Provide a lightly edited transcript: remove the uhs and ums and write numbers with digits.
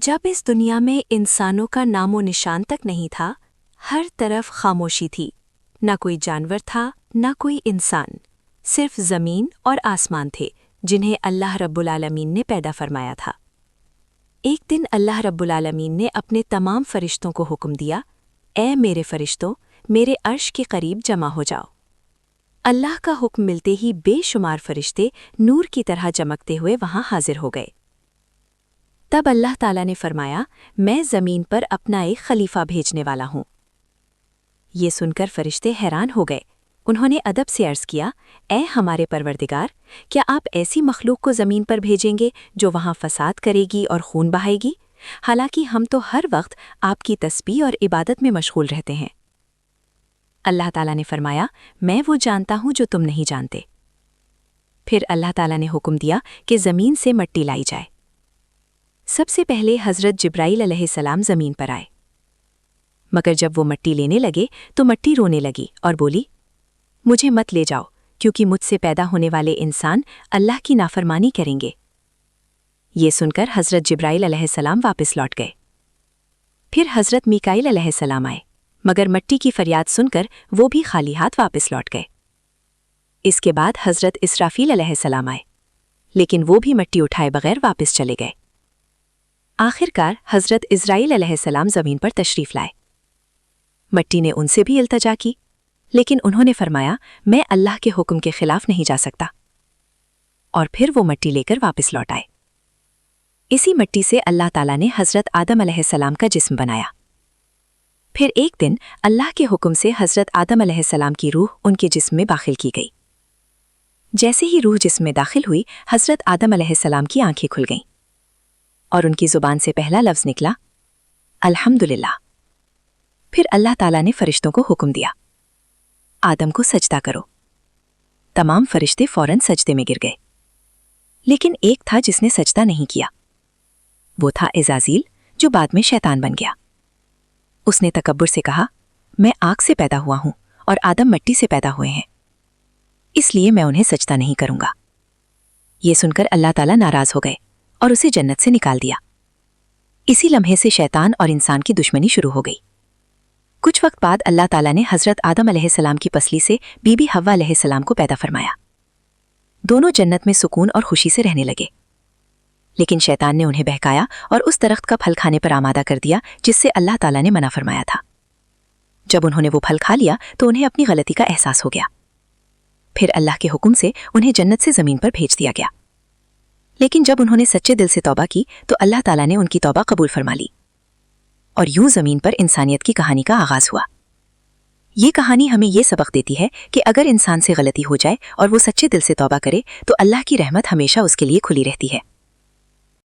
जब इस दुनिया में इंसानों का नामो निशान तक नहीं था, हर तरफ खामोशी थी। न कोई जानवर था, न कोई इंसान। सिर्फ ज़मीन और आसमान थे, जिन्हें अल्लाह रब्बुल आलमीन ने पैदा फरमाया था। एक दिन अल्लाह रब्बुल आलमीन ने अपने तमाम फरिश्तों को हुक्म दिया, ए मेरे फरिश्तों, मेरे अर्श के करीब जमा हो जाओ। अल्लाह का हुक्म मिलते ही बेशुमार फरिश्ते नूर की तरह चमकते हुए वहां हाजिर हो गए। तब अल्लाह ताला ने फरमाया, मैं ज़मीन पर अपना एक खलीफा भेजने वाला हूँ। ये सुनकर फरिश्ते हैरान हो गए। उन्होंने अदब से अर्ज़ किया, ए हमारे परवरदिगार, क्या आप ऐसी मखलूक को ज़मीन पर भेजेंगे जो वहाँ फसाद करेगी और खून बहाएगी? हालांकि हम तो हर वक्त आपकी तस्बीह और इबादत में मशगूल रहते हैं। अल्लाह ताला ने फरमाया, मैं वो जानता हूँ जो तुम नहीं जानते। फिर अल्लाह ताला ने हुक्म दिया कि ज़मीन से मट्टी लाई जाए। सबसे पहले हज़रत जिब्राईल अलैहिस्सलाम ज़मीन पर आए, मगर जब वो मट्टी लेने लगे तो मट्टी रोने लगी और बोली, मुझे मत ले जाओ, क्योंकि मुझसे पैदा होने वाले इंसान अल्लाह की नाफरमानी करेंगे। ये सुनकर हज़रत जिब्राईल अलैहिस्सलाम वापस लौट गए। फिर हज़रत मीकाईल अलैहिस्सलाम आए, मगर मट्टी की फरियाद सुनकर वो भी खाली हाथ वापस लौट गए। इसके बाद हज़रत इसराफील अलैहिस्सलाम आए, लेकिन वो भी मट्टी उठाए बगैर वापस चले गए। आखिरकार हज़रत इज़राइल अलैहिस्सलाम ज़मीन पर तशरीफ़ लाए। मट्टी ने उनसे भी इल्तजा की, लेकिन उन्होंने फरमाया, मैं अल्लाह के हुक्म के खिलाफ नहीं जा सकता। और फिर वो मट्टी लेकर वापस लौट आए। इसी मट्टी से अल्लाह ताला ने हज़रत आदम अलैहिस्सलाम का जिस्म बनाया। फिर एक दिन अल्लाह के हुक्म से हज़रत आदम अलैहिस्सलाम की रूह उनके जिस्म में दाखिल की गई। जैसे ही रूह जिस्म में दाखिल हुई, हज़रत आदम अलैहिस्सलाम की आंखें खुल गईं और उनकी ज़ुबान से पहला लफ्ज़ निकला, अल्हम्दुलिल्लाह। फिर अल्लाह ताला ने फरिश्तों को हुक्म दिया, आदम को सजदा करो। तमाम फरिश्ते फौरन सजदे में गिर गए, लेकिन एक था जिसने सजदा नहीं किया। वो था इज़ाज़ील, जो बाद में शैतान बन गया। उसने तकब्बुर से कहा, मैं आग से पैदा हुआ हूं और आदम मिट्टी से पैदा हुए हैं, इसलिए मैं उन्हें सजदा नहीं करूंगा। ये सुनकर अल्लाह ताला नाराज हो गए और उसे जन्नत से निकाल दिया। इसी लम्हे से शैतान और इंसान की दुश्मनी शुरू हो गई। कुछ वक्त बाद अल्लाह ताला ने हज़रत आदम अलैहिस्सलाम की पसली से बीबी हव्वा अलैहिस्सलाम को पैदा फरमाया। दोनों जन्नत में सुकून और खुशी से रहने लगे, लेकिन शैतान ने उन्हें बहकाया और उस दरख्त का फल खाने पर आमादा कर दिया जिससे अल्लाह ताला ने मना फरमाया था। जब उन्होंने वो फल खा लिया तो उन्हें अपनी गलती का एहसास हो गया। फिर अल्लाह के हुक्म से उन्हें जन्नत से ज़मीन पर भेज दिया गया। लेकिन जब उन्होंने सच्चे दिल से तौबा की तो अल्लाह ताला ने उनकी तौबा कबूल फरमा ली और यूं ज़मीन पर इंसानियत की कहानी का आगाज़ हुआ। ये कहानी हमें ये सबक देती है कि अगर इंसान से गलती हो जाए और वो सच्चे दिल से तौबा करे तो अल्लाह की रहमत हमेशा उसके लिए खुली रहती है।